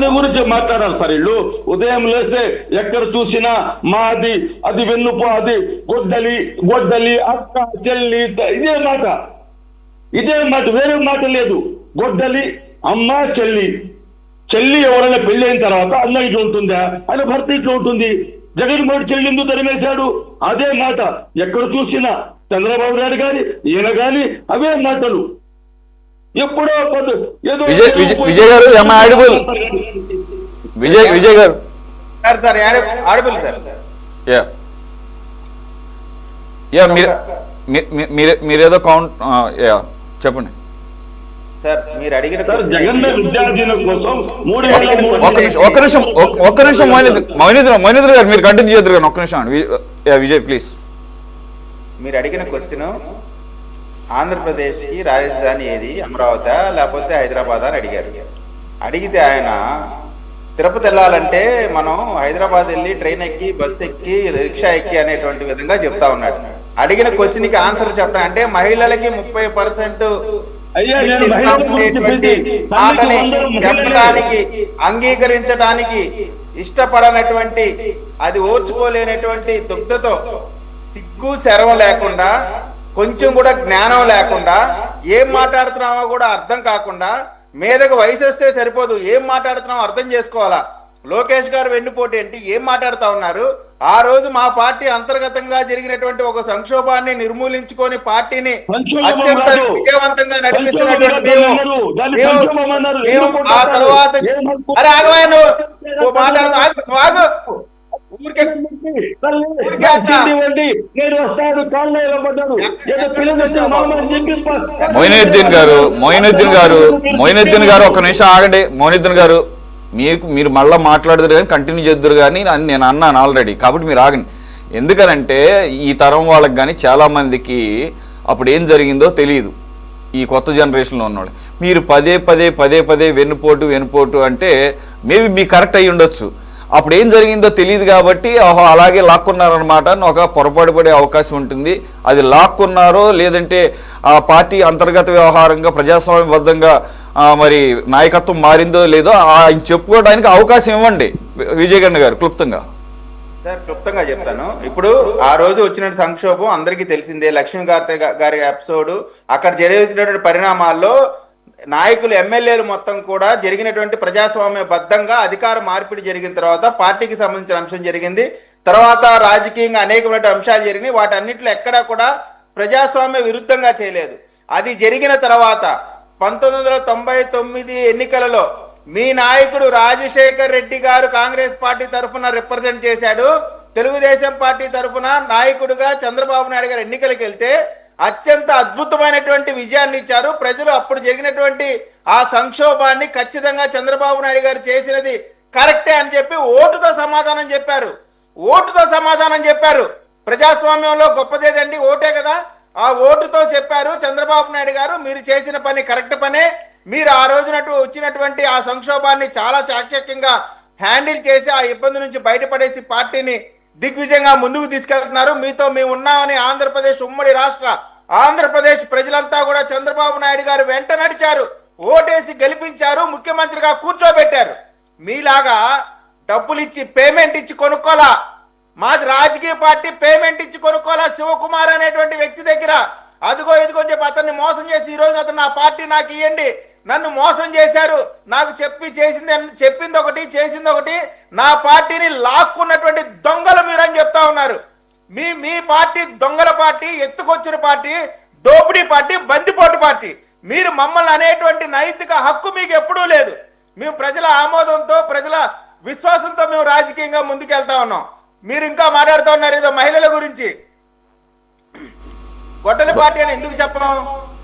గురించి మాట్లాడారు సార్. వీళ్ళు ఉదయం లేస్తే ఎక్కడ చూసినా మాది, అది వెన్నుపు, అది గొడ్డలి గొడ్డలి, అక్క చెల్లి, ఇదే మాట, వేరే మాట లేదు. గొడ్డలి, అమ్మ, చెల్లి. చెల్లి ఎవరైనా పెళ్లి అయిన తర్వాత అన్న ఇట్లా ఉంటుందా, ఆయన భర్త ఇట్లా ఉంటుంది. జగన్మోహన్ చెల్లి ఎందుకు తరిమేశాడు? అదే మాట ఎక్కడ చూసినా చంద్రబాబు నాయుడు గాని ఈయన గాని అవే మాటలు. ఎప్పుడో ఏదో విజయ్ గారు విజయ్ గారు సార్ ఆడబిల్ సార్ మీరేదో కౌంట్ చెప్పండి సార్. మీరు అడిగిన ఒక్క నిమిషం మౌనిద్ర గారు మీరు కంటిన్యూ చేద్దరు కానీ ఒక్క నిమిషం విజయ్ ప్లీజ్. మీరు అడిగిన క్వశ్చన్ ఆంధ్రప్రదేశ్కి రాజధాని ఏది, అమరావతి లేకపోతే హైదరాబాద్ అని అడిగారు. అడిగితే ఆయన తిరుపతి వెళ్ళాలంటే మనం హైదరాబాద్ వెళ్ళి ట్రైన్ ఎక్కి, బస్సు ఎక్కి, రిక్షా ఎక్కి అనేటువంటి విధంగా చెప్తా ఉన్నాడు. అడిగిన క్వశ్చన్కి ఆన్సర్ చెప్పడం అంటే మహిళలకి 30% మాటని చెప్పడానికి, అంగీకరించడానికి ఇష్టపడనటువంటి, అది ఓర్చుకోలేనటువంటి దుగ్ధతో, సిగ్గు శరం లేకుండా, కొంచెం కూడా జ్ఞానం లేకుండా, ఏం మాట్లాడుతున్నామో కూడా అర్థం కాకుండా, మీదకు వయసు వస్తే సరిపోదు, ఏం మాట్లాడుతున్నామో అర్థం చేసుకోవాలా. లోకేష్ గారు వెన్నుపోటు ఏంటి, ఏం మాట్లాడుతా ఉన్నారు? ఆ రోజు మా పార్టీ అంతర్గతంగా జరిగినటువంటి ఒక సంక్షోభాన్ని నిర్మూలించుకొని పార్టీని అత్యంత విజయవంతంగా నడిపిస్తున్నటువంటి ఆ తర్వాత అరే ఆగవాను మాట్లాడుతూ మొయినుద్దీన్ గారు ఒక్క నిమిషం ఆగండి. మొయినుద్దీన్ గారు మీరు మళ్ళీ మాట్లాడదురు కానీ కంటిన్యూ చేద్దరు కానీ నేను అన్నాను ఆల్రెడీ, కాబట్టి మీరు ఆగండి. ఎందుకనంటే ఈ తరం వాళ్ళకి కానీ చాలామందికి అప్పుడు ఏం జరిగిందో తెలియదు, ఈ కొత్త జనరేషన్లో ఉన్నవాళ్ళు. మీరు పదే పదే వెన్నుపోటు అంటే మేబీ మీకు కరెక్ట్ అయ్యి ఉండొచ్చు. అప్పుడు ఏం జరిగిందో తెలియదు కాబట్టి ఓహో అలాగే లాక్కున్నారనమాట అని ఒక పొరపాటు పడే అవకాశం ఉంటుంది. అది లాక్కున్నారో లేదంటే ఆ పార్టీ అంతర్గత వ్యవహారంగా ప్రజాస్వామ్యబద్ధంగా మరి నాయకత్వం మారిందో లేదో ఆయన చెప్పుకోవడానికి అవకాశం ఇవ్వండి. విజయ్ గారు క్లుప్తంగా. సార్ క్లుప్తంగా చెప్తాను. ఇప్పుడు ఆ రోజు వచ్చిన సంక్షోభం అందరికీ తెలిసిందే. లక్ష్మీకాంత్ గారి ఎపిసోడ్, అక్కడ జరిగినటువంటి పరిణామాల్లో నాయకులు, ఎమ్మెల్యేలు మొత్తం కూడా జరిగినటువంటి ప్రజాస్వామ్యబద్ధంగా అధికార మార్పిడి జరిగిన తర్వాత పార్టీకి సంబంధించిన అంశం జరిగింది. తర్వాత రాజకీయంగా అనేకమైన అంశాలు జరిగినాయి. వాటన్నిటిలో ఎక్కడా కూడా ప్రజాస్వామ్య విరుద్ధంగా చేయలేదు. అది జరిగిన తర్వాత 1999 ఎన్నికలలో మీ నాయకుడు రాజశేఖర్ రెడ్డి గారు కాంగ్రెస్ పార్టీ తరఫున రిప్రజెంట్ చేశాడు. తెలుగుదేశం పార్టీ తరఫున నాయకుడుగా చంద్రబాబు నాయుడు గారు ఎన్నికలకు వెళ్తే అత్యంత అద్భుతమైనటువంటి విజయాన్ని ఇచ్చారు. ప్రజలు అప్పుడు జరిగినటువంటి ఆ సంక్షోభాన్ని ఖచ్చితంగా చంద్రబాబు నాయుడు గారు చేసినది కరెక్టే అని చెప్పి ఓటుతో సమాధానం చెప్పారు. ప్రజాస్వామ్యంలో గొప్పదేదండి ఓటే కదా. ఆ ఓటుతో చెప్పారు చంద్రబాబు నాయుడు గారు, మీరు చేసిన పని కరెక్ట్ పనే. మీరు ఆ రోజునట్టు వచ్చినటువంటి ఆ సంక్షోభాన్ని చాలా చాకచక్యంగా హ్యాండిల్ చేసి ఆ ఇబ్బంది నుంచి బయటపడేసి పార్టీని దిగ్విజయంగా ముందుకు తీసుకెళ్తున్నారు. మీతో మేము ఉన్నామని ఆంధ్రప్రదేశ్, ఉమ్మడి రాష్ట్ర ఆంధ్రప్రదేశ్ ప్రజలంతా కూడా చంద్రబాబు నాయుడు గారు వెంట నడిచారు, ఓటేసి గెలిపించారు, ముఖ్యమంత్రిగా కూర్చోబెట్టారు. మీలాగా డబ్బులు ఇచ్చి పేమెంట్ ఇచ్చి కొనుక్కోలా. మాది రాజకీయ పార్టీ, పేమెంట్ ఇచ్చి కొనుక్కోలా. శివకుమార్ అనేటువంటి వ్యక్తి దగ్గర అదిగో ఇదిగో అని చెప్పి అతన్ని మోసం చేసి ఈ రోజు అతను నా పార్టీ నాకు ఇవ్వండి, నన్ను మోసం చేశారు, నాకు చెప్పింది ఒకటి చేసింది ఒకటి, నా పార్టీని లాక్కున్నటువంటి దొంగలు మీరని చెప్తా ఉన్నారు. మీ పార్టీ దొంగల పార్టీ, ఎత్తుకొచ్చిన పార్టీ, దోపిడీ పార్టీ, బందిపోటు పార్టీ. మీరు మమ్మల్ని అనేటువంటి నైతిక హక్కు మీకు ఎప్పుడూ లేదు. మేము ప్రజల ఆమోదంతో, ప్రజల విశ్వాసంతో మేము రాజకీయంగా ముందుకెళ్తా ఉన్నాం. మీరు ఇంకా మాట్లాడుతూ ఉన్నారు ఏదో మహిళల గురించి. గొడ్డలి పార్టీ అని ఎందుకు చెప్పను?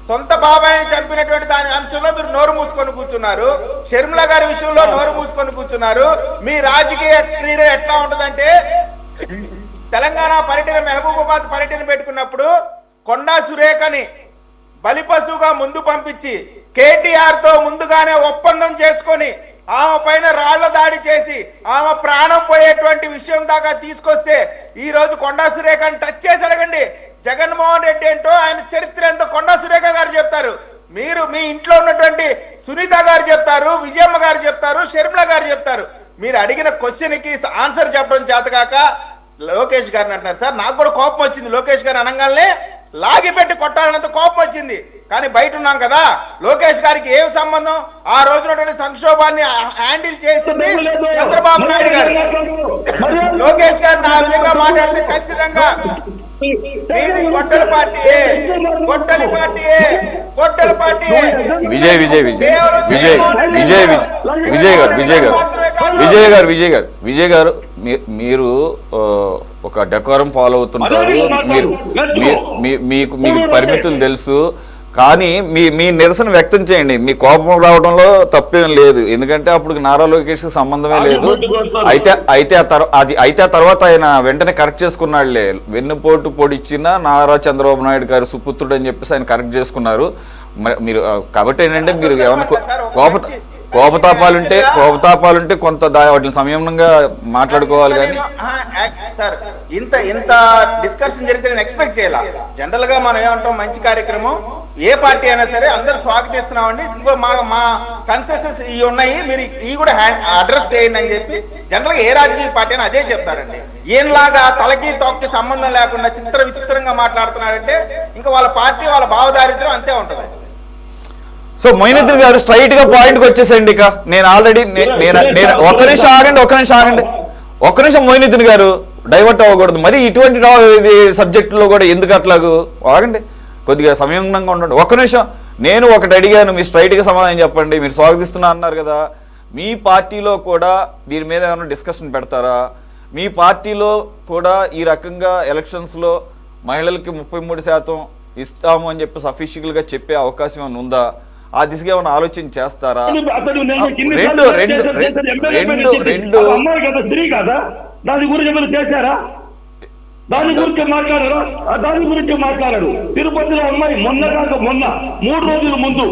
సొంత బాబాయిని చంపినటువంటి దాని అంశంలో మీరు నోరు మూసుకొని కూర్చున్నారు. షర్మిల గారి విషయంలో నోరు మూసుకొని కూర్చున్నారు. మీ రాజకీయ క్రీడ ఎట్లా ఉంటుందంటే, తెలంగాణ పర్యటన, మహబూబాబాద్ పర్యటన పెట్టుకున్నప్పుడు కొండా సురేఖని బలిపశువుగా ముందు పంపించి కేటీఆర్ తో ముందుగానే ఒప్పందం చేసుకొని ఆమె పైన రాళ్ల దాడి చేసి ఆమె ప్రాణం పోయేటువంటి విషయం దాకా తీసుకొస్తే ఈ రోజు కొండా సురేఖని టచ్ చేసి అడగండి జగన్మోహన్ రెడ్డి ఏంటో, ఆయన చరిత్ర ఎంతో కొండా సురేఖ గారు చెప్తారు. మీరు మీ ఇంట్లో ఉన్నటువంటి సునీత గారు చెప్తారు, విజయమ్మ గారు చెప్తారు, షర్మిల గారు చెప్తారు. మీరు అడిగిన క్వశ్చన్ కి ఆన్సర్ చెప్పడం చేతకాక లోకేష్ గారిని అంటున్నారు. సార్ నాకు కూడా కోపం వచ్చింది, లోకేష్ గారిని అనగానే లాగి పెట్టి కొట్టాలన్నంత కోపం వచ్చింది. కానీ బయట ఉన్నాం కదా, లోకేష్ గారికి ఏం సంబంధం? ఆ రోజున సంక్షోభాన్ని హ్యాండిల్ చేసింది చంద్రబాబు నాయుడు గారు. లోకేష్ గారిని ఆ విధంగా మాట్లాడితే ఖచ్చితంగా మీది గొడ్డల పార్టీయే, గొడ్డలి పార్టీయే, గొడ్డల పార్టీయే. విజయ్ విజయ్ విజయ్ విజయ్ విజయ్ విజయ్ గారు విజయ్ గారు విజయ్ గారు విజయ్ గారు విజయ్ గారు మీరు ఒక డెకోరం ఫాలో అవుతుంటారు. మీరు మీకు మీకు పరిమితులు తెలుసు. కానీ మీ నిరసన వ్యక్తం చేయండి. మీ కోపం రావడంలో తప్పేం లేదు, ఎందుకంటే అప్పుడు నారా లోకేష్ సంబంధమే లేదు. అయితే ఆ తర్వాత ఆయన వెంటనే కరెక్ట్ చేసుకున్నాడులే. వెన్నుపోటు పొడిచిన నారా చంద్రబాబు నాయుడు గారు సుపుత్రుడు అని చెప్పేసి ఆయన కరెక్ట్ చేసుకున్నారు. మీరు కాబట్టి ఏంటంటే మీరు ఏమన్నా కోపతాపాలుంటే కొంత వాటిని సంయమనంగా మాట్లాడుకోవాలి. కానీ సార్ ఇంత డిస్కషన్ జరిగితే నేను ఎక్స్పెక్ట్ చేయాల. జనరల్ గా మనం ఏమంటాం, మంచి కార్యక్రమం ఏ పార్టీ అయినా సరే అందరూ స్వాగతిస్తున్నామండి, ఇదిగో మా కన్సెన్సెస్ ఇవి ఉన్నాయి, మీరు ఇవి కూడా అడ్రస్ చేయండి అని చెప్పి జనరల్ గా ఏ రాజకీయ పార్టీ అయినా అదే చెప్తారండి. ఏంలాగా తలకి తొక్కి సంబంధం లేకుండా విచిత్రంగా మాట్లాడుతున్నారంటే ఇంకా వాళ్ళ పార్టీ వాళ్ళ భావదారిద్ర్యం అంతే ఉంటది. సో మొయినుద్దీన్ గారు స్ట్రైట్ గా పాయింట్ కి వచ్చేసండి. ఇక నేను ఆల్రెడీ ఒక్క నిమిషం మొయినుద్దీన్ గారు డైవర్ట్ అవ్వకూడదు మరి ఇటువంటి సబ్జెక్టులో కూడా. ఎందుకు అట్లాగూ ఆగండి, కొద్దిగా సంయమనంగా ఉండండి. ఒక్క నిమిషం, నేను ఒకటి అడిగాను, మీరు స్ట్రైట్ గా సమాధానం చెప్పండి. మీరు స్వాగతిస్తున్నా అన్నారు కదా, మీ పార్టీలో కూడా దీని మీద ఏమైనా డిస్కషన్ పెడతారా? మీ పార్టీలో కూడా ఈ రకంగా ఎలక్షన్స్లో మహిళలకి 33% ఇస్తాము అని చెప్పేసి అఫీషియల్గా చెప్పే అవకాశం ఏమైనా ఉందా? ఆ దిశగా ఏమైనా ఆలోచన చేస్తారా? దాని గురించి మాట్లాడారు. తిరుపతిలో అమ్మాయి మొన్న 3 రోజుల ముందు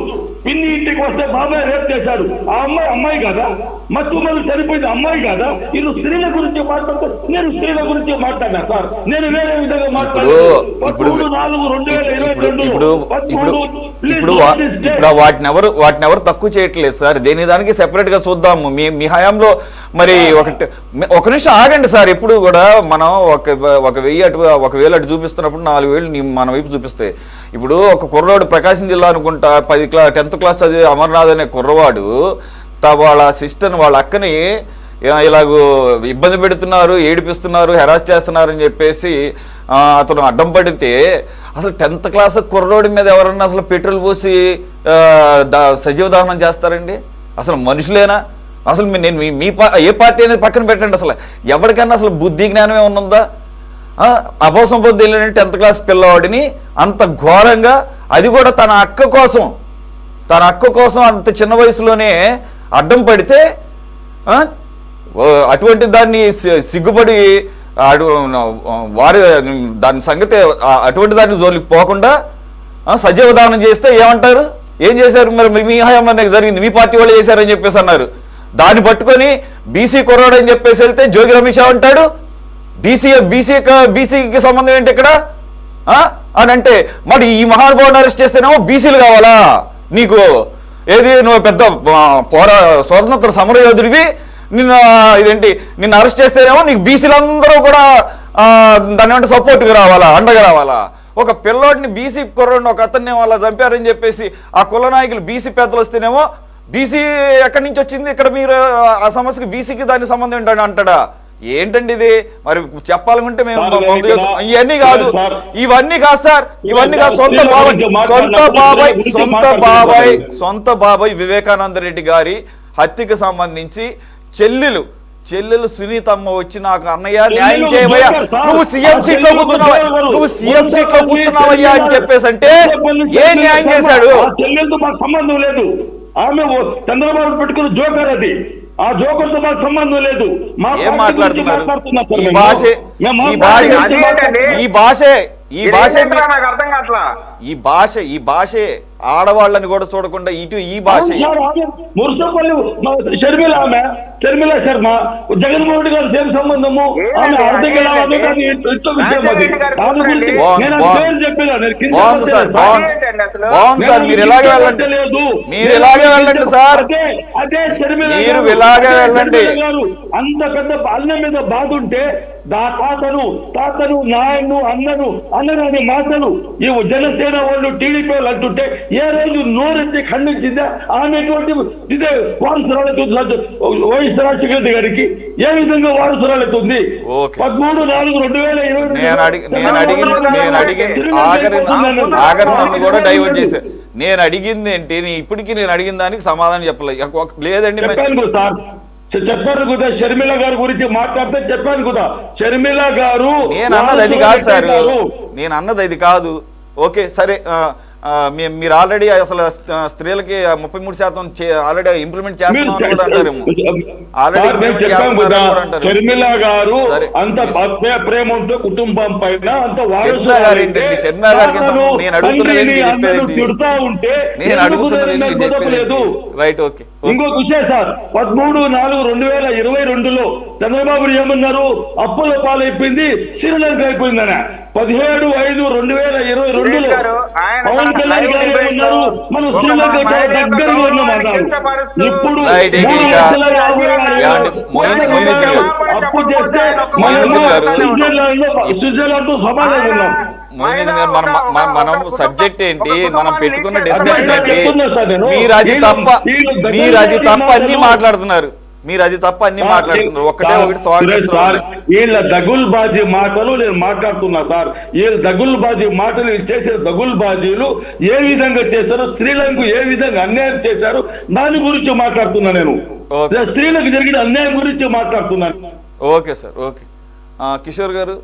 పిన్ని ఇంటికి వస్తే బాబాయ్ రేపు చేశాడు. ఆ అమ్మాయి కాదా? మత్తుమలు చనిపోయింది అమ్మాయి కాదా? ఇది స్త్రీల గురించి మాట్లాడితే నేను స్త్రీల గురించి మాట్లాడినా సార్, నేను వేరే విధంగా మాట్లాడాను. వాటిని ఎవరు తక్కువ చేయట్లేదు సార్. దేని దానికి సెపరేట్ గా చూద్దాము. మీ హయాంలో మరి ఒక నిమిషం ఆగండి సార్. ఎప్పుడు కూడా మనం ఒక 1000 అటు చూపిస్తున్నప్పుడు 4000 మన వైపు చూపిస్తాయి. ఇప్పుడు ఒక కుర్రవాడు ప్రకాశం జిల్లా అనుకుంటా 10th క్లాస్ చదివే అమర్నాథ్ అనే కుర్రవాడు వాళ్ళ సిస్టర్ వాళ్ళ అక్కని ఇలాగూ ఇబ్బంది పెడుతున్నారు, ఏడిపిస్తున్నారు, హెరాస్ చేస్తున్నారు అని చెప్పేసి అతను అడ్డం పడితే అసలు 10th క్లాస్ కుర్రోడి మీద ఎవరన్నా అసలు పెట్రోల్ పోసి సజీవ దహనం చేస్తారండి? అసలు మనుషులేనా? అసలు నేను ఏ పార్టీ అనేది పక్కన పెట్టండి. అసలు ఎవరికన్నా అసలు బుద్ధి జ్ఞానం ఏమన్నా ఉందా? అపోసం పొద్దు వెళ్ళిన 10th క్లాస్ పిల్లవాడిని అంత ఘోరంగా, అది కూడా తన అక్క కోసం అంత చిన్న వయసులోనే అడ్డం పడితే అటువంటి దాన్ని సిగ్గుపడి దాని సంగతి అటువంటి దాన్ని జోలికి పోకుండా సజీవ దానం చేస్తే ఏమంటారు? ఏం చేశారు మరి? మీ హయాంలో జరిగింది, మీ పార్టీ వాళ్ళు చేశారని చెప్పేసి అన్నారు. దాన్ని పట్టుకొని బీసీ కుర్రాడు అని చెప్పేసి వెళ్తే జోగి రమేష్ అంటాడు బీసీకి సంబంధం ఏంటి ఇక్కడ అని అంటే, మరి ఈ మహానుభావుని అరెస్ట్ చేస్తేనేమో బీసీలు కావాలా నీకు? ఏది నువ్వు పెద్ద స్వాతంత్ర సమర యోధుడివి, నిన్ను అరెస్ట్ చేస్తేనేమో నీకు బీసీలందరూ కూడా దాని అంటే సపోర్ట్గా రావాలా, అండగా రావాలా? ఒక పిల్లోడిని బీసీ కుర్రోడిని ఒక అతన్ని వాళ్ళ చంపారని చెప్పేసి ఆ కుల నాయకులు బీసీ పెద్దలు వస్తేనేమో బీసీ ఎక్కడి నుంచి వచ్చింది ఇక్కడ, మీరు ఆ సమస్యకి బీసీకి దాని సంబంధం ఏంటని అంటాడా? ఏంటండి ఇది? మరి చెప్పాలనుకుంటే మేము ఇవన్నీ కాదు సార్, ఇవన్నీ కాదు. సొంత బాబాయ్ వివేకానంద రెడ్డి గారి హత్యకి సంబంధించి చెల్లెలు సునీతమ్మ వచ్చి నాకు అన్నయ్య న్యాయం చేయవయ్యా, నువ్వు సీఎం సీట్ లో కూర్చున్నావయ్యా అని చెప్పేసి అంటే ఏ న్యాయం చేశాడు? చెల్లెలతో మాకు సంబంధం లేదు. ఆమె చంద్రబాబు పెట్టుకున్న జోకర్, అది ఆ జోకర్తో మాకు సంబంధం లేదు. ఏం మాట్లాడుతున్నారు? ఈ భాషే ఆడవాళ్ళని కూడా చూడకుండా ఇటు ఈ భాష మురుసపల్లి షర్మిల ఆమె షర్మిల శర్మ జగన్మోహన్ రెడ్డి గారు సేమ్ సంబంధము ఆమె ఆర్థిక లావాదేవీ బాగుంది సార్ బాగుంది సార్ మీరు ఇలాగే వెళ్ళండి మీరు ఇలాగే వెళ్ళండి సార్ అదే షర్మిల మీరు ఇలాగే వెళ్ళండి అంత పెద్ద అన్న మీద బాధ ఉంటే తాతను నాయను అన్నను అనే మాటలు ఈ జనసేన వాళ్ళు టీడీపీ వాళ్ళు అంటుంటే ఏ రోజు నోరెత్తి ఖండించిందా ఆమె ఎటువంటి ఇదే వారసురాలవుతుంది వైఎస్ రాజశేఖర రెడ్డి గారికి ఏ విధంగా వారసురాలవుతుంది 13/4/2020 ఆఖరి నన్ను కూడా డైవర్ట్ చేశారు. నేను అడిగింది ఏంటి ఇప్పటికీ నేను అడిగిన దానికి సమాధానం చెప్పలేదు. లేదండి చెప్పారు కదా షర్మిల గారి గురించి మాట్లాడితే చెప్పాను కదా షర్మిల గారు నేను అన్నది అది కాదు సార్ నేను అన్నది అది కాదు. ఓకే సరే మీరు ఆల్రెడీ అసలు స్త్రీలకి 33% ఆల్రెడీ ఇంప్లిమెంట్ చేస్తున్నామని కూడా అంటారేమో. షర్మిల గారు అంత ప్రేమ ఉంటే కుటుంబం పైన అంత తిడుతా ఉంటే రైట్. ఓకే ఇంకొక విషయం సార్ 13/4/2022 చంద్రబాబు ఏమన్నారు అప్పుల పాలైపోయింది శ్రీలంక అయిపోయిందనే 17/5/2022 పవన్ కళ్యాణ్ గారు ఏమన్నారు మనం శ్రీలంక దగ్గరగా ఉన్నామన్నారు. ఇప్పుడు అప్పు చేస్తే స్విట్జర్లాండ్ తో సమానంగా ఉన్నాం. మనం సబ్జెక్ట్ ఏంటి మనం పెట్టుకున్న డిస్కషన్ ఏంటి మీరు అది తప్ప అన్ని మాట్లాడుతున్నారు ఒకటే ఒకటి సార్ వీళ్ళ దగుల్బాజీ మాటలు నేను మాట్లాడుతున్నా సార్. వీళ్ళ దగుల్బాజీ మాటలు చేసిన దగుల్బాజీలు ఏ విధంగా చేశారు స్త్రీలకు ఏ విధంగా అన్యాయం చేశారు దాని గురించి మాట్లాడుతున్నా నేను స్త్రీలకు జరిగిన అన్యాయం గురించి మాట్లాడుతున్నాను. ఓకే సార్ ఓకే కిషోర్ గారు